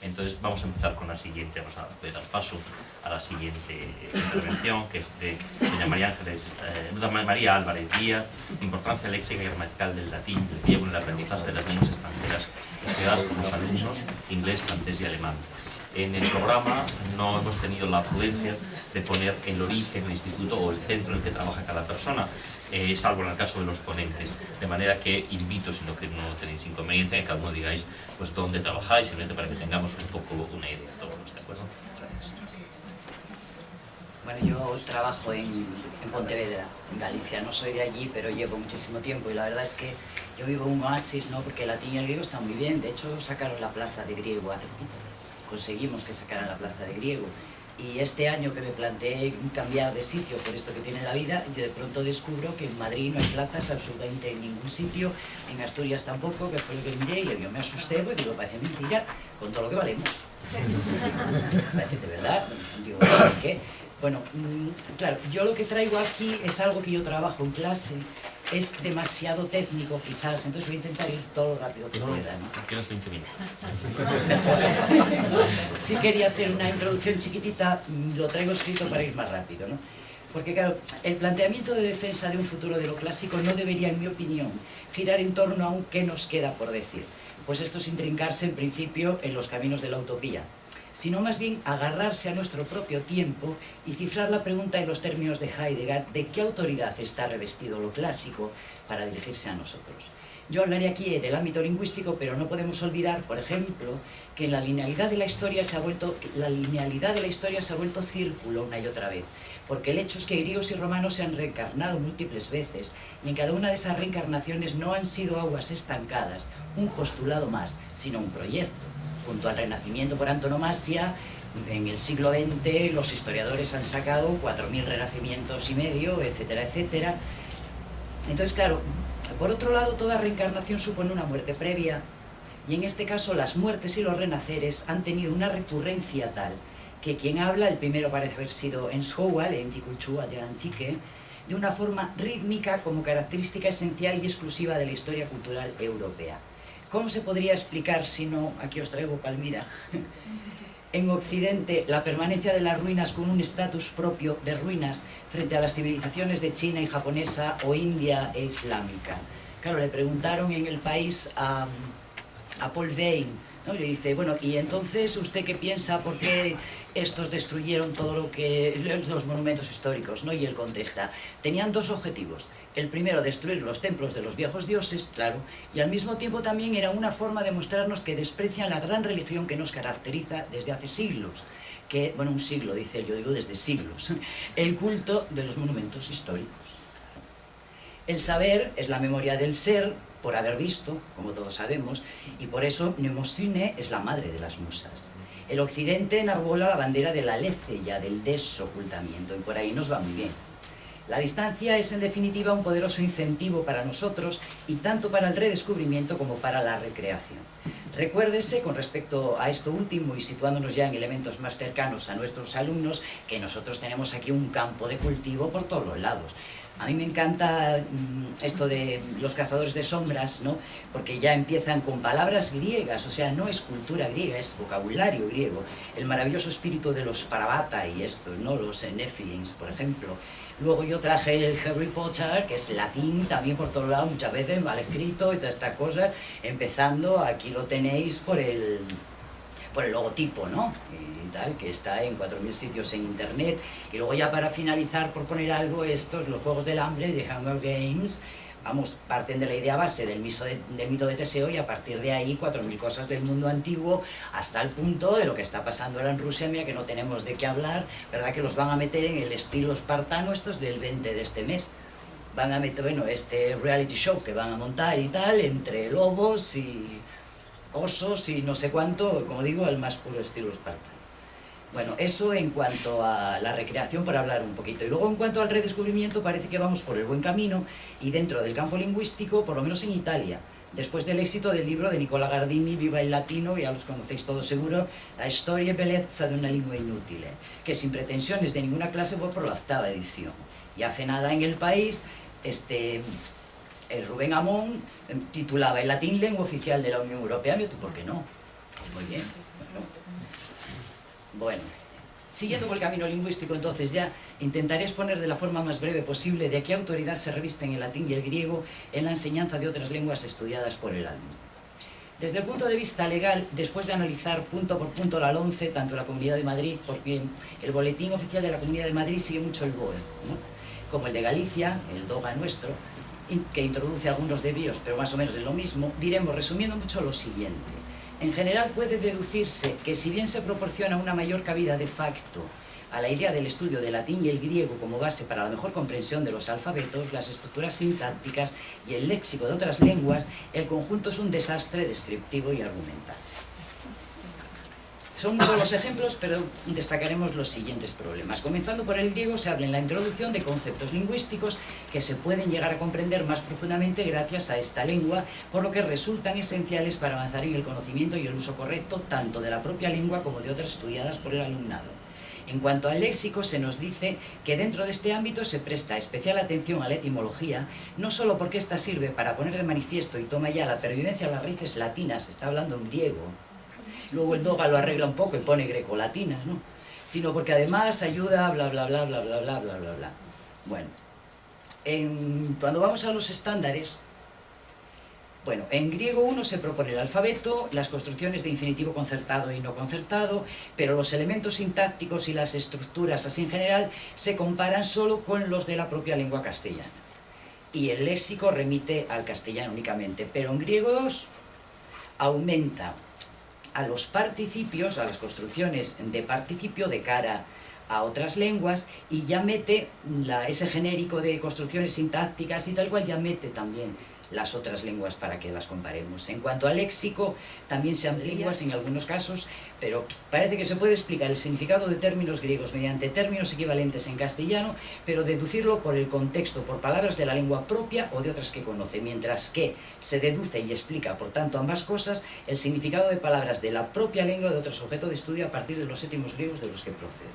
Entonces vamos a empezar con la siguiente, vamos a dar paso a la siguiente intervención, que es de doña María Álvarez Díaz, importancia léxica y gramatical del latín, del griego en el aprendizaje de las lenguas extranjeras estudiadas por los alumnos inglés, francés y alemán. En el programa no hemos tenido la prudencia de poner el origen, el instituto o el centro en el que trabaja cada persona, salvo en el caso de los ponentes, de manera que invito, si no tenéis inconveniente, que cada uno digáis pues dónde trabajáis, simplemente para que tengamos un poco una idea de todos, ¿de acuerdo? Gracias. Bueno, yo trabajo en Pontevedra, en Galicia. No soy de allí, pero llevo muchísimo tiempo y la verdad es que yo vivo en un oasis, ¿no? Porque el latín y el griego están muy bien. De hecho, sacaron la plaza de griego hace poquito. Conseguimos que sacaran la plaza de griego. Y este año que me planteé cambiar de sitio por esto que tiene la vida, yo de pronto descubro que en Madrid no hay plazas absolutamente en ningún sitio, en Asturias tampoco, que fue lo que miré, y yo me asusté, porque digo, parece mentira, con todo lo que valemos. Parece de verdad. Digo, ¿por qué? Bueno, claro, yo lo que traigo aquí es algo que yo trabajo en clase, es demasiado técnico quizás, entonces voy a intentar ir todo lo rápido que pueda, ¿no? Aquí los 20 minutos. Sí quería hacer una introducción chiquitita, lo traigo escrito para ir más rápido, ¿no? Porque claro, el planteamiento de defensa de un futuro de lo clásico no debería, en mi opinión, girar en torno a un qué nos queda por decir. Pues esto es intrincarse en principio en los caminos de la utopía, sino más bien agarrarse a nuestro propio tiempo y cifrar la pregunta en los términos de Heidegger de qué autoridad está revestido lo clásico para dirigirse a nosotros. Yo hablaré aquí del ámbito lingüístico, pero no podemos olvidar, por ejemplo, que la linealidad de la historia se ha vuelto círculo una y otra vez, porque el hecho es que griegos y romanos se han reencarnado múltiples veces, y en cada una de esas reencarnaciones no han sido aguas estancadas, un postulado más, sino un proyecto. Junto al Renacimiento por antonomasia, en el siglo XX los historiadores han sacado 4.000 renacimientos y medio, etcétera, etcétera. Entonces, claro, por otro lado, toda reencarnación supone una muerte previa, y en este caso las muertes y los renaceres han tenido una recurrencia tal que quien habla, el primero parece haber sido Ens Howell, en Ticulchúa de Antique, de una forma rítmica como característica esencial y exclusiva de la historia cultural europea. ¿Cómo se podría explicar si no, aquí os traigo Palmira, en Occidente la permanencia de las ruinas con un estatus propio de ruinas frente a las civilizaciones de China y japonesa o India e islámica? Claro, le preguntaron en El País a Paul Veyne, ¿no? Le dice, bueno, ¿y entonces usted qué piensa? ¿Por qué estos destruyeron todo lo que los monumentos históricos? ¿No? Y él contesta, tenían dos objetivos. El primero, destruir los templos de los viejos dioses, claro, y al mismo tiempo también era una forma de mostrarnos que desprecian la gran religión que nos caracteriza desde hace siglos. Que, bueno, un siglo, dice él, yo digo desde siglos, el culto de los monumentos históricos. El saber es la memoria del ser, por haber visto, como todos sabemos, y por eso Mnemosine es la madre de las musas. El Occidente enarbola la bandera de la aletheia, del desocultamiento, y por ahí nos va muy bien. La distancia es en definitiva un poderoso incentivo para nosotros, y tanto para el redescubrimiento como para la recreación. Recuérdese, con respecto a esto último y situándonos ya en elementos más cercanos a nuestros alumnos, que nosotros tenemos aquí un campo de cultivo por todos los lados. A mí me encanta esto de los cazadores de sombras, ¿no? Porque ya empiezan con palabras griegas, o sea, no es cultura griega, es vocabulario griego. El maravilloso espíritu de los Parvata y estos, ¿no? Los Nephilims, por ejemplo. Luego yo traje el Harry Potter, que es latín, también por todos lados, muchas veces mal escrito y todas estas cosas, empezando, aquí lo tenéis por el logotipo, ¿no? Y tal, que está en 4.000 sitios en internet. Y luego ya para finalizar, por poner algo, los Juegos del Hambre de Hunger Games, vamos, parten de la idea base del mito de Teseo, y a partir de ahí 4.000 cosas del mundo antiguo, hasta el punto de lo que está pasando ahora en Rusia, mira que no tenemos de qué hablar, ¿verdad? Que los van a meter en el estilo espartano, estos del 20 de este mes. Van a meter, bueno, este reality show que van a montar y tal, entre lobos y osos y no sé cuánto, como digo, el más puro estilo espartano. Bueno, eso en cuanto a la recreación, para hablar un poquito. Y luego en cuanto al redescubrimiento, parece que vamos por el buen camino, y dentro del campo lingüístico, por lo menos en Italia, después del éxito del libro de Nicola Gardini, Viva el latino, ya los conocéis todos seguro, La storia e bellezza de una lingua inútil, que sin pretensiones de ninguna clase fue por la 8ª edición. Y hace nada en El País, Rubén Amón titulaba El latín lengua oficial de la Unión Europea. ¿Y tú por qué no? Muy bien. Bueno, Bueno, siguiendo por el camino lingüístico, entonces ya intentaré exponer de la forma más breve posible de qué autoridad se revisten el latín y el griego en la enseñanza de otras lenguas estudiadas por el alumno. Desde el punto de vista legal, después de analizar punto por punto la LOMCE, tanto la Comunidad de Madrid, porque el Boletín Oficial de la Comunidad de Madrid sigue mucho el BOE, ¿no?, como el de Galicia, el DOGA nuestro, que introduce algunos desvíos, pero más o menos es lo mismo, diremos, resumiendo mucho, lo siguiente. En general puede deducirse que si bien se proporciona una mayor cabida de facto a la idea del estudio del latín y el griego como base para la mejor comprensión de los alfabetos, las estructuras sintácticas y el léxico de otras lenguas, el conjunto es un desastre descriptivo y argumental. Son muchos los ejemplos, pero destacaremos los siguientes problemas. Comenzando por el griego, se habla en la introducción de conceptos lingüísticos que se pueden llegar a comprender más profundamente gracias a esta lengua, por lo que resultan esenciales para avanzar en el conocimiento y el uso correcto tanto de la propia lengua como de otras estudiadas por el alumnado. En cuanto al léxico, se nos dice que dentro de este ámbito se presta especial atención a la etimología, no solo porque ésta sirve para poner de manifiesto y toma ya la pervivencia de las raíces latinas, está hablando en griego, luego el DOGA lo arregla un poco y pone grecolatinas, ¿no?, sino porque además ayuda bla bla bla bla bla bla bla bla bla. Bueno, cuando vamos a los estándares, bueno, en griego 1 se propone el alfabeto, las construcciones de infinitivo concertado y no concertado, pero los elementos sintácticos y las estructuras así en general se comparan solo con los de la propia lengua castellana. Y el léxico remite al castellano únicamente, pero en griego 2 aumenta a los participios, a las construcciones de participio de cara a otras lenguas, y ya mete ese genérico de construcciones sintácticas y tal cual, ya mete también las otras lenguas para que las comparemos. En cuanto al léxico, también se amplía lenguas en algunos casos, pero parece que se puede explicar el significado de términos griegos mediante términos equivalentes en castellano, pero deducirlo por el contexto, por palabras de la lengua propia o de otras que conoce, mientras que se deduce y explica, por tanto, ambas cosas, el significado de palabras de la propia lengua o de otros objetos de estudio a partir de los sétimos griegos de los que procede.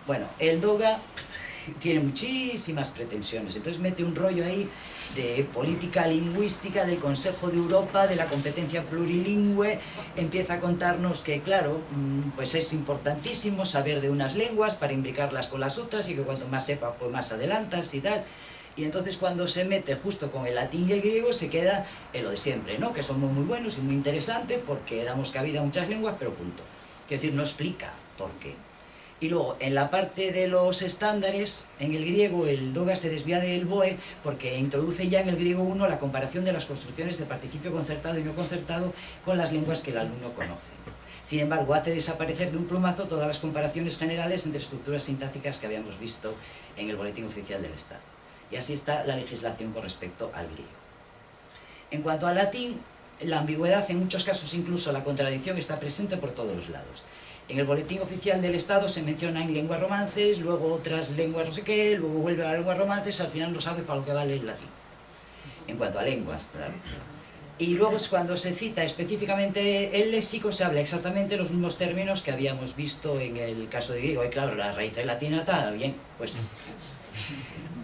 Bueno, el DOGA tiene muchísimas pretensiones, entonces mete un rollo ahí de política lingüística, del Consejo de Europa, de la competencia plurilingüe, empieza a contarnos que, claro, pues es importantísimo saber de unas lenguas para imbricarlas con las otras y que cuanto más sepas, pues más adelantas y tal. Y entonces cuando se mete justo con el latín y el griego se queda en lo de siempre, ¿no?, que somos muy buenos y muy interesantes porque damos cabida a muchas lenguas, pero punto. Es decir, no explica por qué. Y luego, en la parte de los estándares, en el griego el DOGA se desvía del BOE porque introduce ya en el griego 1 la comparación de las construcciones de participio concertado y no concertado con las lenguas que el alumno conoce. Sin embargo, hace desaparecer de un plumazo todas las comparaciones generales entre estructuras sintácticas que habíamos visto en el Boletín Oficial del Estado. Y así está la legislación con respecto al griego. En cuanto al latín, la ambigüedad, en muchos casos incluso la contradicción, está presente por todos los lados. En el Boletín Oficial del Estado se mencionan lenguas romances, luego otras lenguas no sé qué, luego vuelve a las lenguas romances, al final no sabe para lo que vale el latín. En cuanto a lenguas, claro. Y luego es cuando se cita específicamente el léxico, se habla exactamente los mismos términos que habíamos visto en el caso de griego. Y claro, la raíz latina está bien puesto.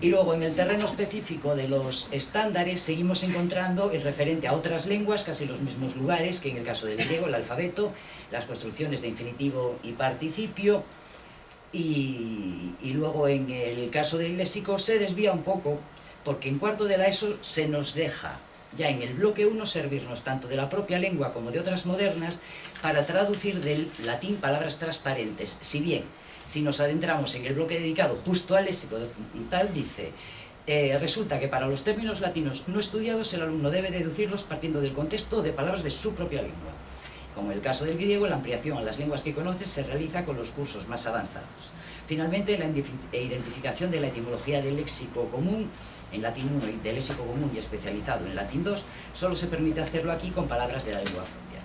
Y luego en el terreno específico de los estándares seguimos encontrando el referente a otras lenguas, casi los mismos lugares que en el caso del griego, el alfabeto, las construcciones de infinitivo y participio, y luego en el caso del léxico se desvía un poco, porque en cuarto de la ESO se nos deja ya en el bloque 1 servirnos tanto de la propia lengua como de otras modernas para traducir del latín palabras transparentes, si bien si nos adentramos en el bloque dedicado justo al léxico tal, dice, resulta que para los términos latinos no estudiados el alumno debe deducirlos partiendo del contexto de palabras de su propia lengua. Como en el caso del griego, la ampliación a las lenguas que conoce se realiza con los cursos más avanzados. Finalmente, la identificación de la etimología del léxico común en latín 1 y del léxico común y especializado en latín 2, solo se permite hacerlo aquí con palabras de la lengua propia.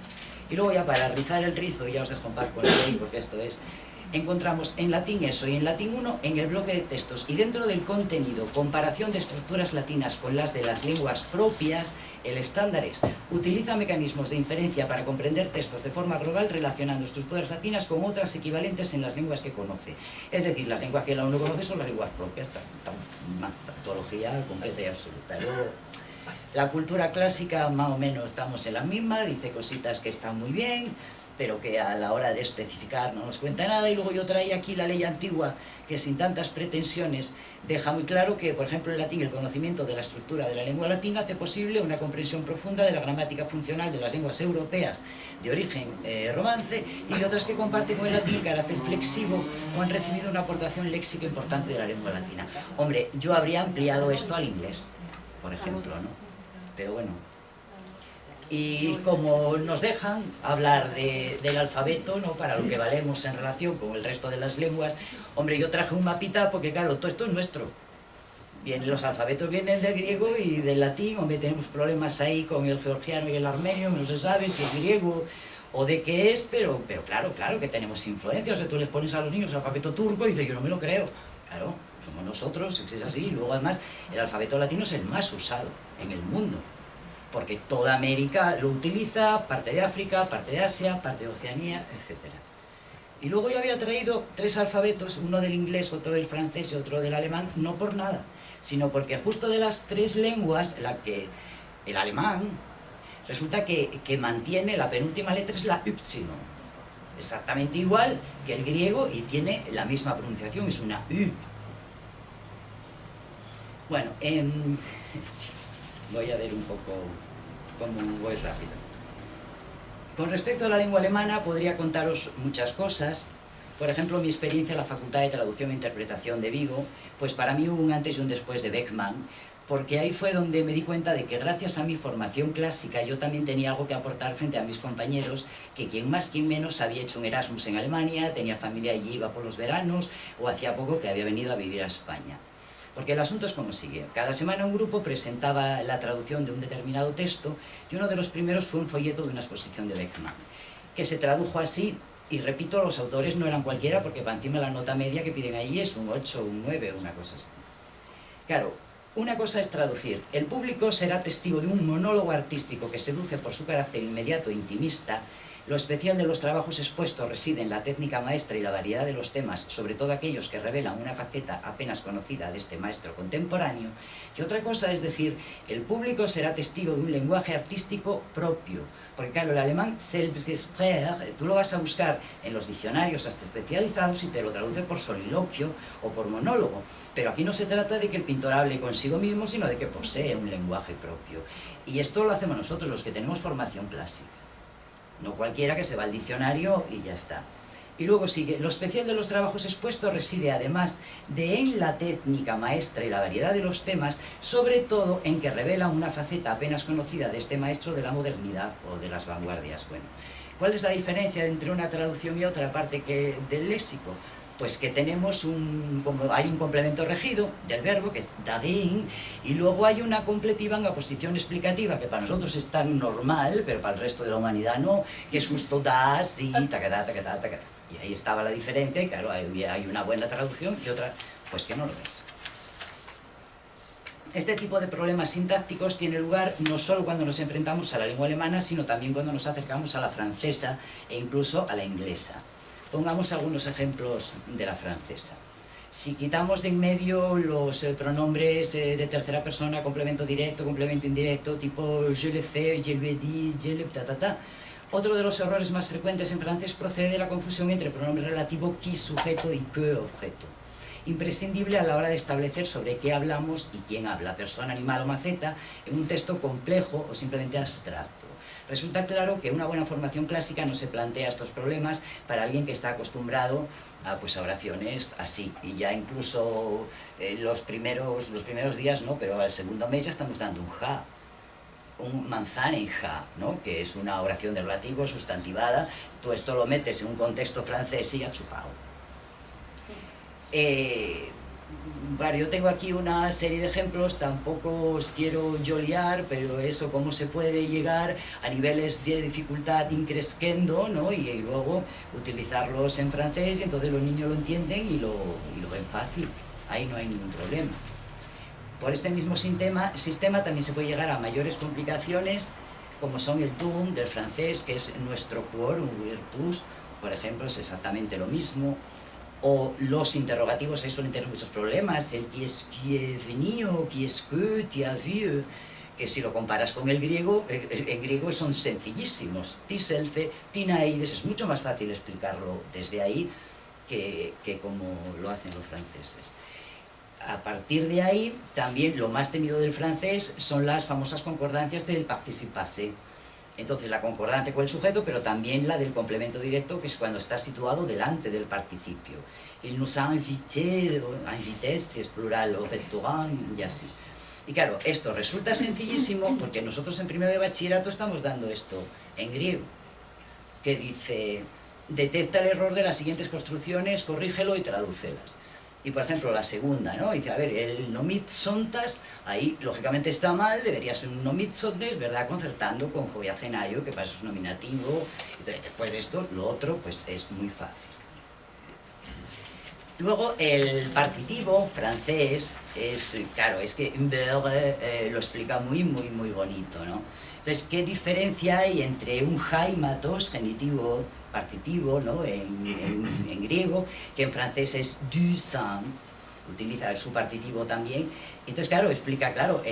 Y luego ya para rizar el rizo, ya os dejo en paz con la ley porque esto es, encontramos en latín ESO y en latín 1 en el bloque de textos y dentro del contenido, comparación de estructuras latinas con las de las lenguas propias, el estándares utiliza mecanismos de inferencia para comprender textos de forma global relacionando estructuras latinas con otras equivalentes en las lenguas que conoce. Es decir, las lenguas que el alumno conoce son las lenguas propias, una tautología completa y absoluta. Luego, la cultura clásica, más o menos estamos en la misma, dice cositas que están muy bien, pero que a la hora de especificar no nos cuenta nada. Y luego yo traía aquí la ley antigua, que sin tantas pretensiones deja muy claro que, por ejemplo, el latín, el conocimiento de la estructura de la lengua latina hace posible una comprensión profunda de la gramática funcional de las lenguas europeas de origen romance y de otras que comparten con el latín carácter flexivo o han recibido una aportación léxica importante de la lengua latina. Hombre, yo habría ampliado esto al inglés, por ejemplo, ¿no? Pero bueno. Y como nos dejan hablar del alfabeto, ¿no?, para lo que valemos en relación con el resto de las lenguas, hombre, yo traje un mapita porque, claro, todo esto es nuestro. Bien, los alfabetos vienen del griego y del latín, hombre, tenemos problemas ahí con el georgiano y el armenio, no se sabe si es griego o de qué es, pero claro que tenemos influencia. O sea, tú les pones a los niños el alfabeto turco y dices, yo no me lo creo. Claro, somos nosotros, es así. Y luego, además, el alfabeto latino es el más usado en el mundo, porque toda América lo utiliza, parte de África, parte de Asia, parte de Oceanía, etc. Y luego yo había traído 3 alfabetos, uno del inglés, otro del francés y otro del alemán, no por nada, sino porque justo de las 3 lenguas, el alemán, resulta que mantiene la penúltima letra, es la Y, exactamente igual que el griego y tiene la misma pronunciación, es una U. Bueno, voy a ver un poco cómo voy rápido. Con respecto a la lengua alemana podría contaros muchas cosas. Por ejemplo, mi experiencia en la Facultad de Traducción e Interpretación de Vigo, pues para mí hubo un antes y un después de Beckmann, porque ahí fue donde me di cuenta de que gracias a mi formación clásica yo también tenía algo que aportar frente a mis compañeros, que quien más quien menos había hecho un Erasmus en Alemania, tenía familia allí, iba por los veranos, o hacía poco que había venido a vivir a España. Porque el asunto es como sigue. Cada semana un grupo presentaba la traducción de un determinado texto y uno de los primeros fue un folleto de una exposición de Beckmann, que se tradujo así, y repito, los autores no eran cualquiera porque para encima la nota media que piden ahí es un 8, un 9, una cosa así. Claro, una cosa es traducir. El público será testigo de un monólogo artístico que seduce por su carácter inmediato e intimista. Lo especial de los trabajos expuestos reside en la técnica maestra y la variedad de los temas, sobre todo aquellos que revelan una faceta apenas conocida de este maestro contemporáneo. Y otra cosa es decir, el público será testigo de un lenguaje artístico propio. Porque claro, el alemán Selbstgespräch, tú lo vas a buscar en los diccionarios hasta especializados y te lo traduce por soliloquio o por monólogo. Pero aquí no se trata de que el pintor hable consigo mismo, sino de que posee un lenguaje propio. Y esto lo hacemos nosotros, los que tenemos formación clásica. No cualquiera que se va al diccionario y ya está. Y luego sigue, lo especial de los trabajos expuestos reside además en la técnica maestra y la variedad de los temas, sobre todo en que revelan una faceta apenas conocida de este maestro de la modernidad o de las vanguardias. Bueno, ¿cuál es la diferencia entre una traducción y otra aparte que del léxico? Pues que tenemos hay un complemento regido del verbo, que es darin, y luego hay una completiva en la posición explicativa, que para nosotros es tan normal, pero para el resto de la humanidad no, que es justo das y tacatá, tacatá, tacatá. Y ahí estaba la diferencia, y claro, hay una buena traducción y otra, pues que no lo es. Este tipo de problemas sintácticos tiene lugar no solo cuando nos enfrentamos a la lengua alemana, sino también cuando nos acercamos a la francesa e incluso a la inglesa. Pongamos algunos ejemplos de la francesa. Si quitamos de en medio los pronombres de tercera persona, complemento directo, complemento indirecto, tipo je l'ai fait, je lui ai dit, je l'ai ta. Otro de los errores más frecuentes en francés procede de la confusión entre pronombre relativo qui sujeto y que objeto. Imprescindible a la hora de establecer sobre qué hablamos y quién habla, persona, animal o maceta, en un texto complejo o simplemente abstracto. Resulta claro que una buena formación clásica no se plantea estos problemas para alguien que está acostumbrado a oraciones así. Y ya incluso los primeros días no, pero al segundo mes ya estamos dando un ja, un manzana en ja, ¿no?, que es una oración de relativo sustantivada. Tú esto lo metes en un contexto francés y ya chupado. Bueno, yo tengo aquí una serie de ejemplos, tampoco os quiero yo liar, pero eso, cómo se puede llegar a niveles de dificultad increscendo, ¿no?, y luego utilizarlos en francés, y entonces los niños lo entienden y lo ven fácil, ahí no hay ningún problema. Por este mismo sistema también se puede llegar a mayores complicaciones, como son el tum del francés, que es nuestro quorum virtus, por ejemplo, es exactamente lo mismo. O los interrogativos, ahí suelen tener muchos problemas, el qui est venu, qui est-ce que, tu as vu, que si lo comparas con el griego, en griego son sencillísimos. Tiselfe, tinaides, es mucho más fácil explicarlo desde ahí que como lo hacen los franceses. A partir de ahí, también lo más temido del francés son las famosas concordancias del participe passé. Entonces, la concordancia con el sujeto, pero también la del complemento directo, que es cuando está situado delante del participio. Il nous a invités, si es plural, au restaurant, y así. Y claro, esto resulta sencillísimo porque nosotros en primero de bachillerato estamos dando esto en griego, que dice, detecta el error de las siguientes construcciones, corrígelo y tradúcelas. Y por ejemplo la segunda, ¿no? Dice, a ver, el nomitsontas, ahí lógicamente está mal, debería ser un nomitsontes, ¿verdad? Concertando con joviacenayo, que para eso es nominativo. Entonces, después de esto, lo otro, pues es muy fácil. Luego, el partitivo francés es, claro, es que Imbert lo explica muy bonito, ¿no? Entonces, ¿qué diferencia hay entre un jaimatos, genitivo, partitivo, ¿no? en griego, que en francés es du sang, utiliza su partitivo también? Entonces, claro, explica, claro,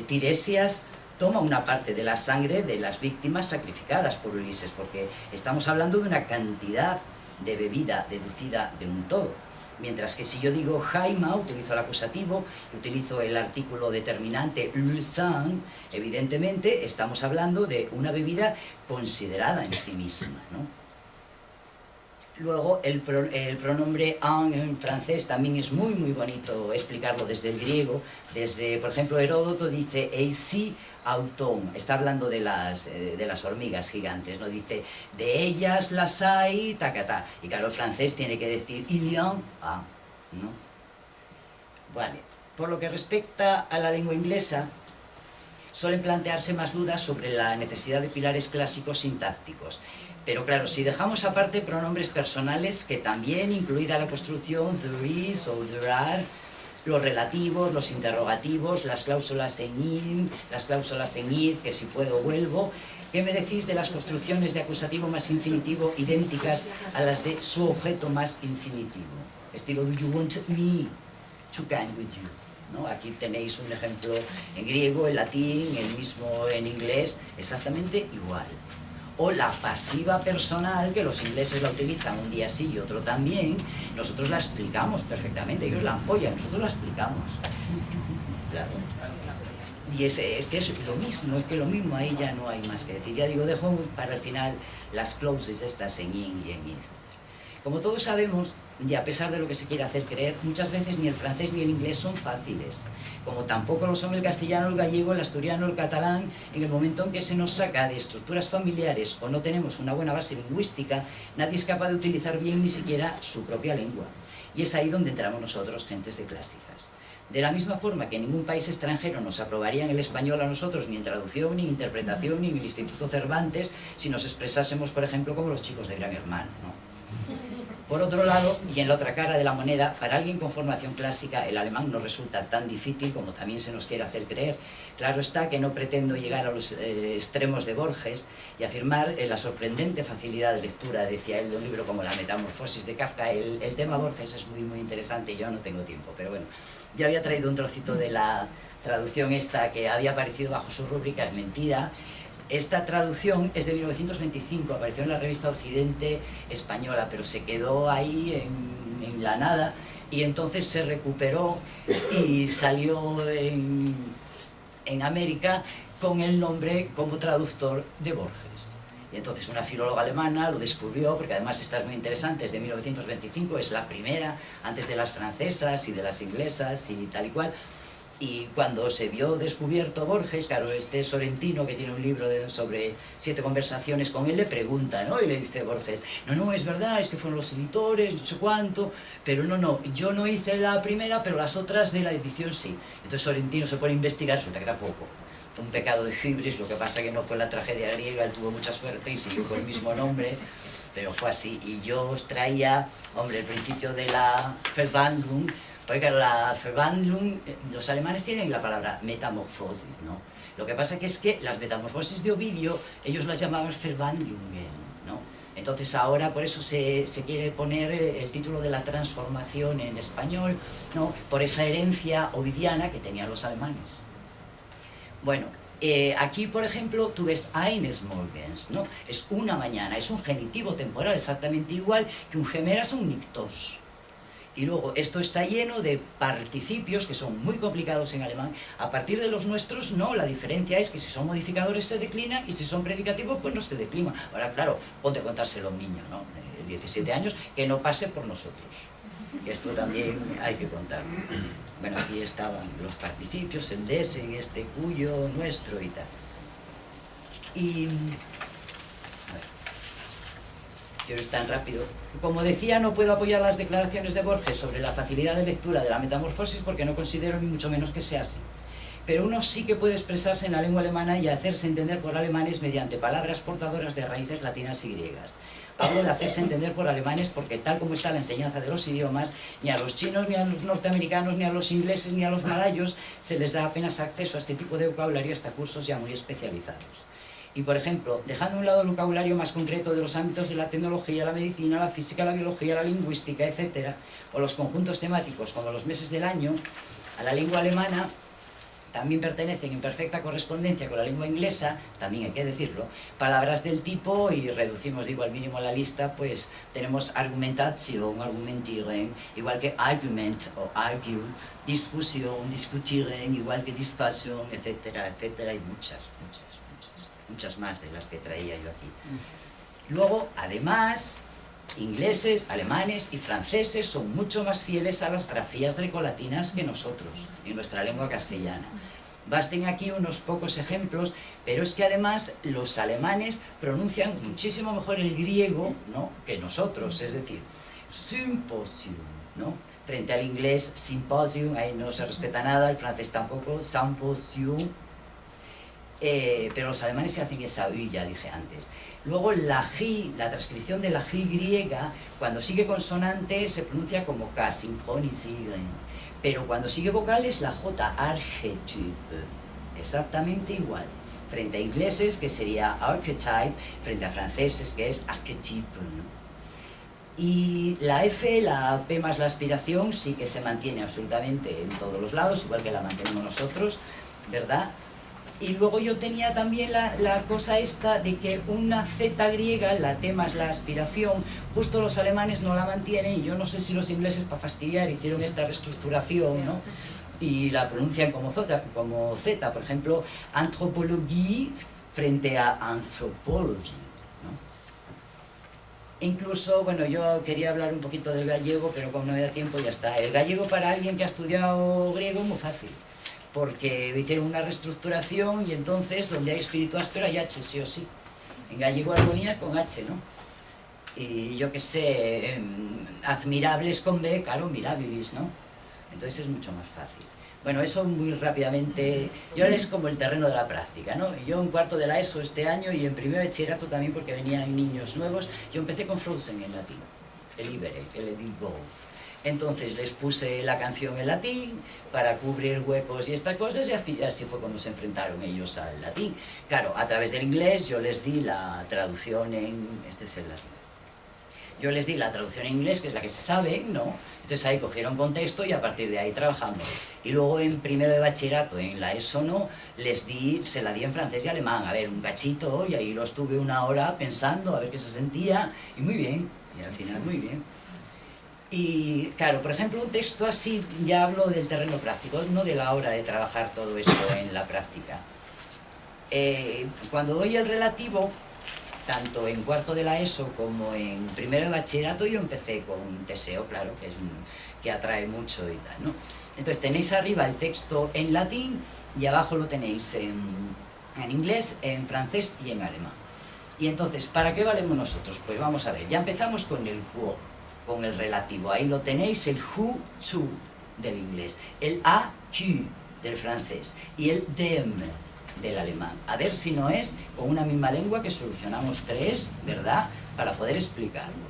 Tiresias toma una parte de la sangre de las víctimas sacrificadas por Ulises, porque estamos hablando de una cantidad de bebida deducida de un todo. Mientras que si yo digo jaima, utilizo el acusativo, utilizo el artículo determinante le sang, evidentemente estamos hablando de una bebida considerada en sí misma, ¿no? Luego el pronombre en francés también es muy bonito explicarlo desde el griego. Desde, por ejemplo, Heródoto dice eisi auton, está hablando de las hormigas gigantes, ¿no? Dice, de ellas las hay, tacatá. Y claro, el francés tiene que decir il y en a, ¿no? Vale, por lo que respecta a la lengua inglesa, suelen plantearse más dudas sobre la necesidad de pilares clásicos sintácticos. Pero claro, si dejamos aparte pronombres personales, que también, incluida la construcción there is o there are, los relativos, los interrogativos, las cláusulas en in, las cláusulas en id, que si puedo vuelvo. ¿Qué me decís de las construcciones de acusativo más infinitivo idénticas a las de su objeto más infinitivo? Estilo, do you want me to come with you? ¿No? Aquí tenéis un ejemplo en griego, en latín, el mismo en inglés, exactamente igual. O la pasiva personal, que los ingleses la utilizan un día sí y otro también, nosotros la explicamos perfectamente, ellos la apoyan, nosotros la explicamos. Claro. Y es que es lo mismo, ahí ya no hay más que decir. Ya digo, dejo para el final las clauses estas en in y en id. Como todos sabemos, y a pesar de lo que se quiere hacer creer, muchas veces ni el francés ni el inglés son fáciles, como tampoco lo son el castellano, el gallego, el asturiano, el catalán. En el momento en que se nos saca de estructuras familiares o no tenemos una buena base lingüística, nadie es capaz de utilizar bien ni siquiera su propia lengua. Y es ahí donde entramos nosotros, gentes de clásicas. De la misma forma que ningún país extranjero nos aprobaría el español a nosotros, ni en traducción, ni en interpretación, ni en el Instituto Cervantes, si nos expresásemos, por ejemplo, como los chicos de Gran Hermano, ¿no? Por otro lado, y en la otra cara de la moneda, para alguien con formación clásica, el alemán no resulta tan difícil como también se nos quiere hacer creer. Claro está que no pretendo llegar a los extremos de Borges y afirmar la sorprendente facilidad de lectura, decía él, de un libro como La Metamorfosis de Kafka. El tema Borges es muy interesante y yo no tengo tiempo, pero bueno, ya había traído un trocito de la traducción esta que había aparecido bajo su rúbrica, es mentira. Esta traducción es de 1925, apareció en la revista Occidente española, pero se quedó ahí en la nada y entonces se recuperó y salió en América con el nombre como traductor de Borges. Y entonces una filóloga alemana lo descubrió, porque además esta es muy interesante, es de 1925, es la primera, antes de las francesas y de las inglesas y tal y cual. Y cuando se vio descubierto Borges, claro, este sorrentino que tiene un libro sobre 7 conversaciones con él, le pregunta, ¿no? Y le dice Borges, no, es verdad, es que fueron los editores, no sé cuánto, pero no, yo no hice la primera, pero las otras de la edición sí. Entonces Sorrentino se pone a investigar, resulta que tampoco. Un pecado de hibris, lo que pasa que no fue la tragedia griega, él tuvo mucha suerte y siguió con el mismo nombre, pero fue así. Y yo os traía, hombre, el principio de la Verwandlung. Porque claro, la Verwandlung, los alemanes tienen la palabra metamorfosis, ¿no? Lo que pasa que es que las metamorfosis de Ovidio, ellos las llamaban Verwandlungen, ¿no? Entonces ahora por eso se quiere poner el título de la transformación en español, ¿no? Por esa herencia ovidiana que tenían los alemanes. Bueno, Aquí, por ejemplo, tú ves eines Morgens, ¿no? Es una mañana, es un genitivo temporal exactamente igual que un gemeras o un nictos. Y luego, esto está lleno de participios que son muy complicados en alemán. A partir de los nuestros, no, la diferencia es que si son modificadores se declinan y si son predicativos, pues no se declinan. Ahora, claro, ponte a contárselo a un niño, ¿no? De 17 años, que no pase por nosotros. Esto también hay que contarlo. Bueno, aquí estaban los participios, el desen, este, cuyo, nuestro y tal. Y... a ver, quiero ir tan rápido. Como decía, no puedo apoyar las declaraciones de Borges sobre la facilidad de lectura de la metamorfosis porque no considero ni mucho menos que sea así. Pero uno sí que puede expresarse en la lengua alemana y hacerse entender por alemanes mediante palabras portadoras de raíces latinas y griegas. Hablo de hacerse entender por alemanes porque tal como está la enseñanza de los idiomas, ni a los chinos, ni a los norteamericanos, ni a los ingleses, ni a los malayos se les da apenas acceso a este tipo de vocabulario hasta cursos ya muy especializados. Y por ejemplo, dejando a un lado el vocabulario más concreto de los ámbitos de la tecnología, la medicina, la física, la biología, la lingüística, etc., o los conjuntos temáticos como los meses del año, a la lengua alemana también pertenecen en perfecta correspondencia con la lengua inglesa, también hay que decirlo, palabras del tipo, y reducimos, digo, al mínimo la lista, pues tenemos argumentación, argumentieren, igual que argument o argue, discusión, discutieren, igual que discussion, etcétera, etcétera, y muchas más de las que traía yo aquí. Luego, además, ingleses, alemanes y franceses son mucho más fieles a las grafías grecolatinas que nosotros, en nuestra lengua castellana. Basten aquí unos pocos ejemplos, pero es que además los alemanes pronuncian muchísimo mejor el griego, ¿no?, que nosotros, es decir, symposium, ¿no?, frente al inglés symposium, ahí no se respeta nada, el francés tampoco, symposium, pero los alemanes se hacen esa U, ya dije antes. Luego la G, la transcripción de la G griega, cuando sigue consonante se pronuncia como K, synchronisieren, pero cuando sigue vocales la J, archetype, exactamente igual. Frente a ingleses, que sería archetype, frente a franceses, que es archetype, ¿no? Y la F, la P más la aspiración, sí que se mantiene absolutamente en todos los lados, igual que la mantenemos nosotros, ¿verdad? Y luego yo tenía también la cosa esta de que una Z griega, la T más la aspiración, justo los alemanes no la mantienen, y yo no sé si los ingleses para fastidiar hicieron esta reestructuración, ¿no?, y la pronuncian como Z, por ejemplo, anthropologie frente a anthropology, ¿no? Incluso, bueno, yo quería hablar un poquito del gallego, pero como no me da tiempo ya está. El gallego para alguien que ha estudiado griego es muy fácil, porque hicieron una reestructuración y entonces donde hay espíritu áspero hay H, sí o sí. En gallego armonía con H, ¿no? Y yo qué sé, admirables con B, claro, mirabilis, ¿no? Entonces es mucho más fácil. Bueno, eso muy rápidamente, yo es como el terreno de la práctica, ¿no? Yo en cuarto de la ESO este año y en primer bachillerato también, porque venían niños nuevos, yo empecé con Frozen en latín, el Ibere, el Edinburgh. Entonces les puse la canción en latín para cubrir huecos y estas cosas, y así fue como se enfrentaron ellos al latín. Claro, a través del inglés yo les di la traducción en... Yo les di la traducción en inglés, que es la que se sabe, ¿no? Entonces ahí cogieron contexto y a partir de ahí trabajando. Y luego en primero de bachillerato, en la ESO no, se la di en francés y alemán, a ver, un cachito, y ahí lo estuve una hora pensando a ver qué se sentía, y muy bien, y al final muy bien. Y claro, por ejemplo, un texto así, ya hablo del terreno práctico, no de la hora de trabajar todo esto en la práctica. Cuando doy el relativo, tanto en cuarto de la ESO como en primero de bachillerato, yo empecé con un Teseo, claro, que atrae mucho y tal, ¿no? Entonces tenéis arriba el texto en latín y abajo lo tenéis en inglés, en francés y en alemán. Y entonces, ¿para qué valemos nosotros? Pues vamos a ver, ya empezamos con el quo, con el relativo. Ahí lo tenéis, el who, to del inglés, el a, que del francés y el dem del alemán. A ver si no es con una misma lengua que solucionamos tres, ¿verdad?, para poder explicarlo.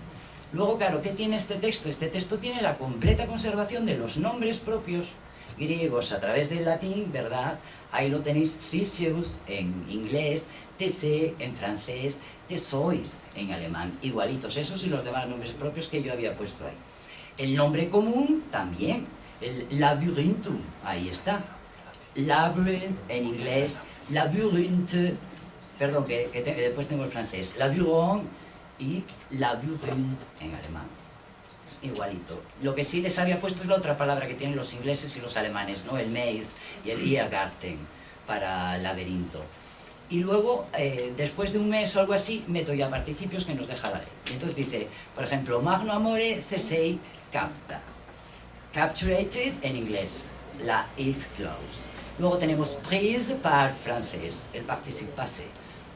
Luego, claro, ¿qué tiene este texto? Este texto tiene la completa conservación de los nombres propios griegos a través del latín, ¿verdad? Ahí lo tenéis, Theseus en inglés, Thésée en francés, Theseus en alemán, igualitos esos y los demás nombres propios que yo había puesto ahí. El nombre común también, el labyrinthum, ahí está. labyrinth en inglés, labyrinthe, perdón, que después tengo el francés, labyrinthe y labyrinthe en alemán. Igualito. Lo que sí les había puesto es la otra palabra que tienen los ingleses y los alemanes, ¿no? El Maze y el Irrgarten para laberinto. Y luego, después de un mes o algo así, meto ya participios que nos deja la ley. Y entonces dice, por ejemplo, magno amore cesei capta. Capturated en inglés, la if clause. Luego tenemos prise para francés, el participe passé.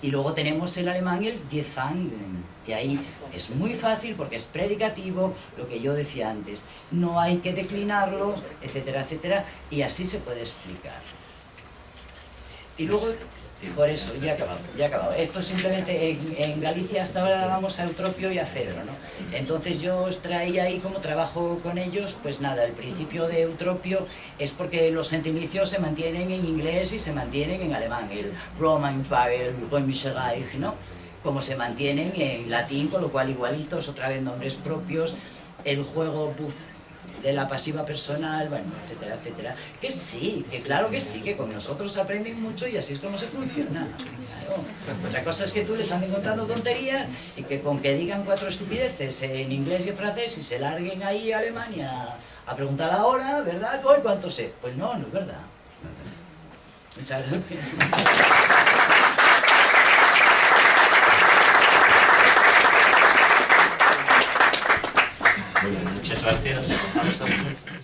Y luego tenemos el alemán, el gefangen, que ahí es muy fácil porque es predicativo, lo que yo decía antes. No hay que declinarlo, etcétera, etcétera, y así se puede explicar. Y luego, por eso, ya he acabado. Esto simplemente, en Galicia hasta ahora vamos a Eutropio y a Fedro, ¿no? Entonces yo os traía ahí, como trabajo con ellos, pues nada, el principio de Eutropio es porque los gentilicios se mantienen en inglés y se mantienen en alemán, el Roman Empire, el Römische Reich, ¿no? Como se mantienen en latín, con lo cual igualitos, otra vez nombres propios, el juego de la pasiva personal, bueno, etcétera, etcétera. Que sí, que claro que sí, que con nosotros aprenden mucho y así es como se funciona. Claro. Otra cosa es que tú les andes contando tonterías y que con que digan 4 estupideces en inglés y en francés y se larguen ahí a Alemania a preguntar la hora, ¿verdad? Hoy cuánto sé. Pues no, no es verdad. Muchas gracias. Muchas gracias.